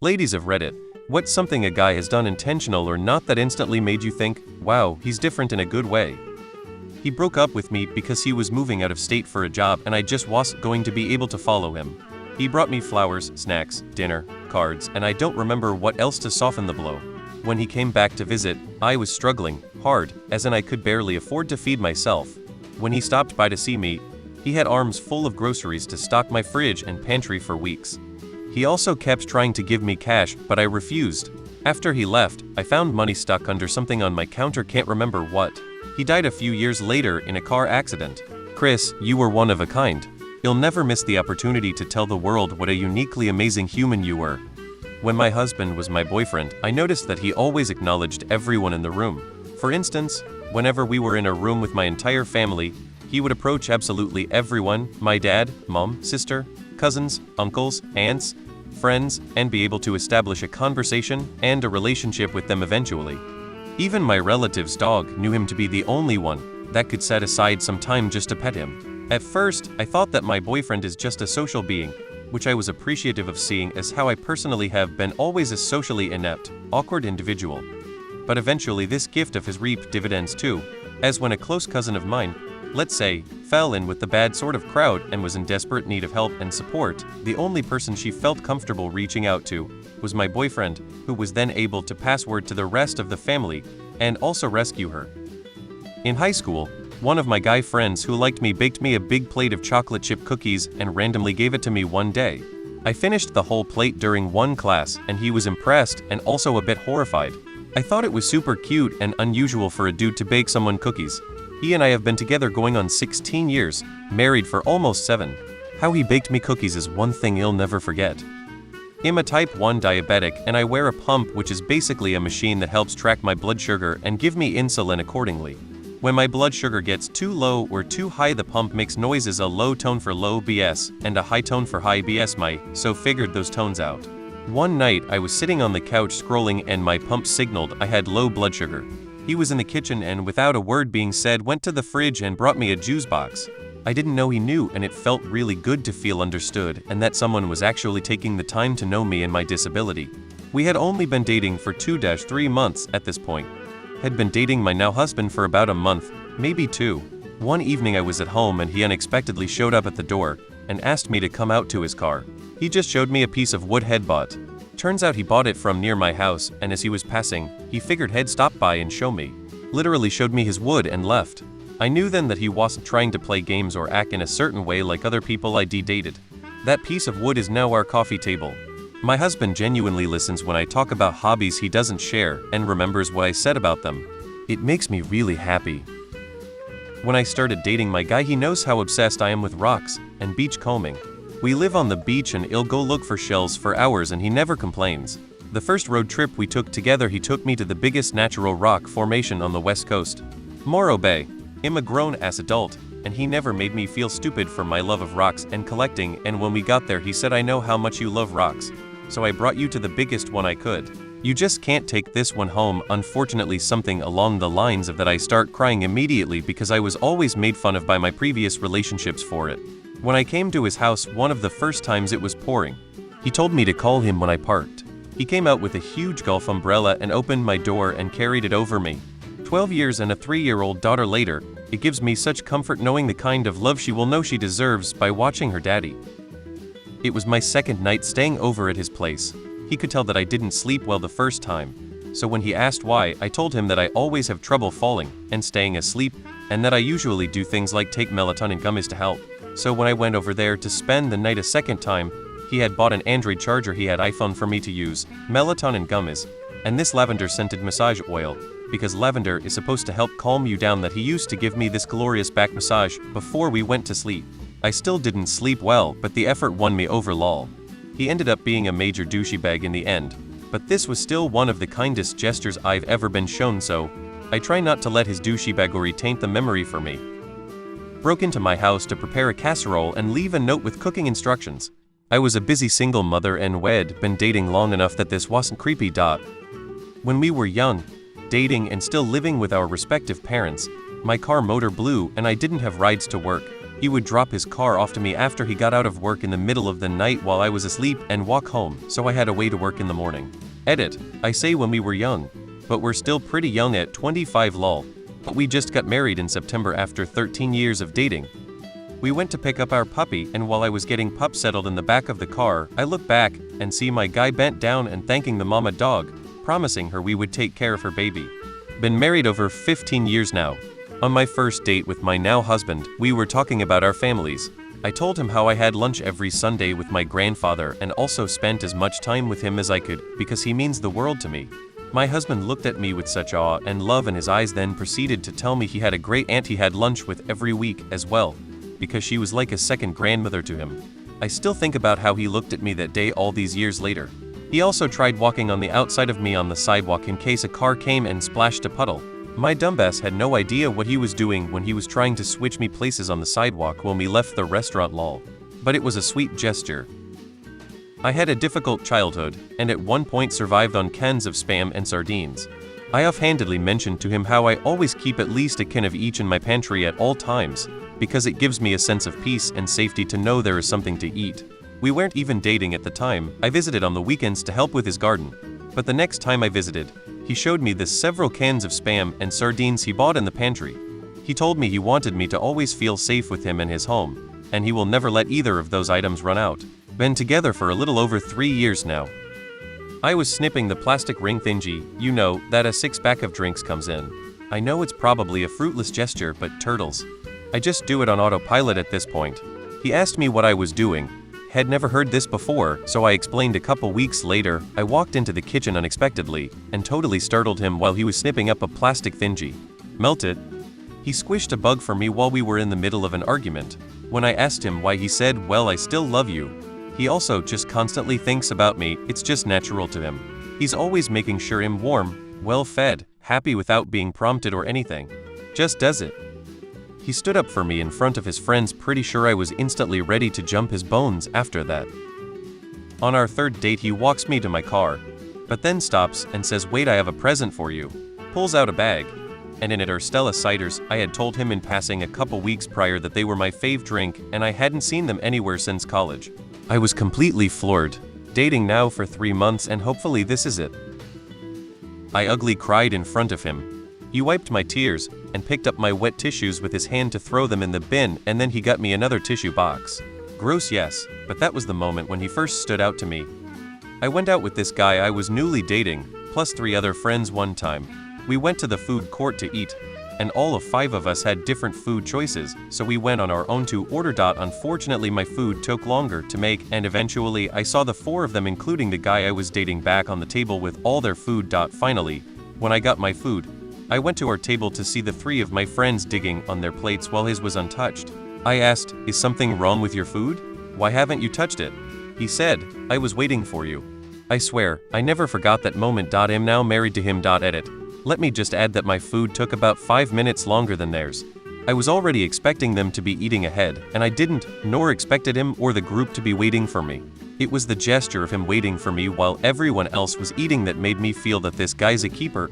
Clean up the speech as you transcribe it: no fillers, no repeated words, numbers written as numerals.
Ladies of Reddit, what's something a guy has done intentional or not that instantly made you think, wow, he's different in a good way? He broke up with me because he was moving out of state for a job and I just wasn't going to be able to follow him. He brought me flowers, snacks, dinner, cards, and I don't remember what else to soften the blow. When he came back to visit, I was struggling hard, as in I could barely afford to feed myself. When he stopped by to see me, he had arms full of groceries to stock my fridge and pantry for weeks. He also kept trying to give me cash, but I refused. After he left, I found money stuck under something on my counter, can't remember what. He died a few years later in a car accident. Chris, you were one of a kind. You'll never miss the opportunity to tell the world what a uniquely amazing human you were. When my husband was my boyfriend, I noticed that he always acknowledged everyone in the room. For instance, whenever we were in a room with my entire family, he would approach absolutely everyone, my dad, mom, sister, cousins, uncles, aunts, friends, and be able to establish a conversation and a relationship with them eventually. Even my relative's dog knew him to be the only one that could set aside some time just to pet him. At first, I thought that my boyfriend is just a social being, which I was appreciative of, seeing as how I personally have been always a socially inept, awkward individual. But eventually this gift of his reaped dividends too, as when a close cousin of mine, let's say, fell in with the bad sort of crowd and was in desperate need of help and support, the only person she felt comfortable reaching out to was my boyfriend, who was then able to pass word to the rest of the family and also rescue her. In high school, one of my guy friends who liked me baked me a big plate of chocolate chip cookies and randomly gave it to me one day. I finished the whole plate during one class and he was impressed and also a bit horrified. I thought it was super cute and unusual for a dude to bake someone cookies. He and I have been together going on 16 years, married for almost 7. How he baked me cookies is one thing you'll never forget. I'm a type 1 diabetic and I wear a pump, which is basically a machine that helps track my blood sugar and give me insulin accordingly. When my blood sugar gets too low or too high, the pump makes noises, a low tone for low BS and a high tone for high BS. So figured those tones out. One night I was sitting on the couch scrolling and my pump signaled I had low blood sugar. He was in the kitchen and without a word being said went to the fridge and brought me a juice box. I didn't know he knew, and it felt really good to feel understood and that someone was actually taking the time to know me and my disability. We had only been dating for 2-3 months at this point. Had been dating my now husband for about a month, maybe 2. One evening I was at home and he unexpectedly showed up at the door and asked me to come out to his car. He just showed me a piece of wood he'd bought. Turns out he bought it from near my house, and as he was passing, he figured he'd stop by and show me. Literally showed me his wood and left. I knew then that he wasn't trying to play games or act in a certain way like other people I dated. That piece of wood is now our coffee table. My husband genuinely listens when I talk about hobbies he doesn't share and remembers what I said about them. It makes me really happy. When I started dating my guy, he knows how obsessed I am with rocks and beach combing. We live on the beach and he'll go look for shells for hours and he never complains. The first road trip we took together, he took me to the biggest natural rock formation on the west coast, Morro Bay. I'm a grown-ass adult, and he never made me feel stupid for my love of rocks and collecting, and when we got there he said, I know how much you love rocks, so I brought you to the biggest one I could. You just can't take this one home. Unfortunately, something along the lines of that, I start crying immediately because I was always made fun of by my previous relationships for it. When I came to his house one of the first times, it was pouring. He told me to call him when I parked. He came out with a huge golf umbrella and opened my door and carried it over me. 12 years and a 3-year-old daughter later, it gives me such comfort knowing the kind of love she will know she deserves by watching her daddy. It was my second night staying over at his place. He could tell that I didn't sleep well the first time, so when he asked why, I told him that I always have trouble falling and staying asleep, and that I usually do things like take melatonin gummies to help. So when I went over there to spend the night a second time, he had bought an Android charger, he had iPhone for me to use, melatonin gummies, and this lavender-scented massage oil, because lavender is supposed to help calm you down, that he used to give me this glorious back massage before we went to sleep. I still didn't sleep well, but the effort won me over. Lol. He ended up being a major douchebag in the end, but this was still one of the kindest gestures I've ever been shown, so I try not to let his douchebaggery taint the memory for me. Broke into my house to prepare a casserole and leave a note with cooking instructions. I was a busy single mother and we'd been dating long enough that this wasn't creepy. When we were young, dating and still living with our respective parents, my car motor blew and I didn't have rides to work. He would drop his car off to me after he got out of work in the middle of the night while I was asleep and walk home, so I had a way to work in the morning. Edit. I say when we were young. But we're still pretty young at 25 lol. But we just got married in September after 13 years of dating. We went to pick up our puppy, and while I was getting pup settled in the back of the car, I look back and see my guy bent down and thanking the mama dog, promising her we would take care of her baby. Been married over 15 years now. On my first date with my now husband, we were talking about our families. I told him how I had lunch every Sunday with my grandfather and also spent as much time with him as I could because he means the world to me. My husband looked at me with such awe and love in his eyes, then proceeded to tell me he had a great aunt he had lunch with every week as well, because she was like a second grandmother to him. I still think about how he looked at me that day all these years later. He also tried walking on the outside of me on the sidewalk in case a car came and splashed a puddle. My dumbass had no idea what he was doing when he was trying to switch me places on the sidewalk when we left the restaurant lol. But it was a sweet gesture. I had a difficult childhood, and at one point survived on cans of Spam and sardines. I offhandedly mentioned to him how I always keep at least a can of each in my pantry at all times, because it gives me a sense of peace and safety to know there is something to eat. We weren't even dating at the time. I visited on the weekends to help with his garden. But the next time I visited, he showed me the several cans of Spam and sardines he bought in the pantry. He told me he wanted me to always feel safe with him and his home, and he will never let either of those items run out. Been together for a little over 3 years now. I was snipping the plastic ring thingy, you know, that a 6-pack of drinks comes in. I know it's probably a fruitless gesture, but turtles. I just do it on autopilot at this point. He asked me what I was doing. Had never heard this before, so I explained. A couple weeks later, I walked into the kitchen unexpectedly, and totally startled him while he was snipping up a plastic thingy. Melted. He squished a bug for me while we were in the middle of an argument. When I asked him why, he said, "Well, I still love you." He also just constantly thinks about me, it's just natural to him. He's always making sure I'm warm, well fed, happy without being prompted or anything. Just does it. He stood up for me in front of his friends, pretty sure I was instantly ready to jump his bones after that. On our third date, he walks me to my car, but then stops and says, "Wait, I have a present for you." Pulls out a bag, and in it are Stella ciders. I had told him in passing a couple weeks prior that they were my fave drink, and I hadn't seen them anywhere since college. I was completely floored. Dating now for 3 months, and hopefully this is it. I ugly cried in front of him. He wiped my tears and picked up my wet tissues with his hand to throw them in the bin, and then he got me another tissue box. Gross, yes, but that was the moment when he first stood out to me. I went out with this guy I was newly dating, plus 3 other friends one time. We went to the food court to eat, and all of 5 of us had different food choices, so we went on our own to order. Unfortunately, my food took longer to make, and eventually I saw the 4 of them, including the guy I was dating, back on the table with all their food. Finally, when I got my food, I went to our table to see the 3 of my friends digging on their plates while his was untouched. I asked, "Is something wrong with your food? Why haven't you touched it?" He said, "I was waiting for you." I swear, I never forgot that moment. I'm now married to him. Edit. Let me just add that my food took about 5 minutes longer than theirs. I was already expecting them to be eating ahead, and I didn't, nor expected him or the group to be waiting for me. It was the gesture of him waiting for me while everyone else was eating that made me feel that this guy's a keeper,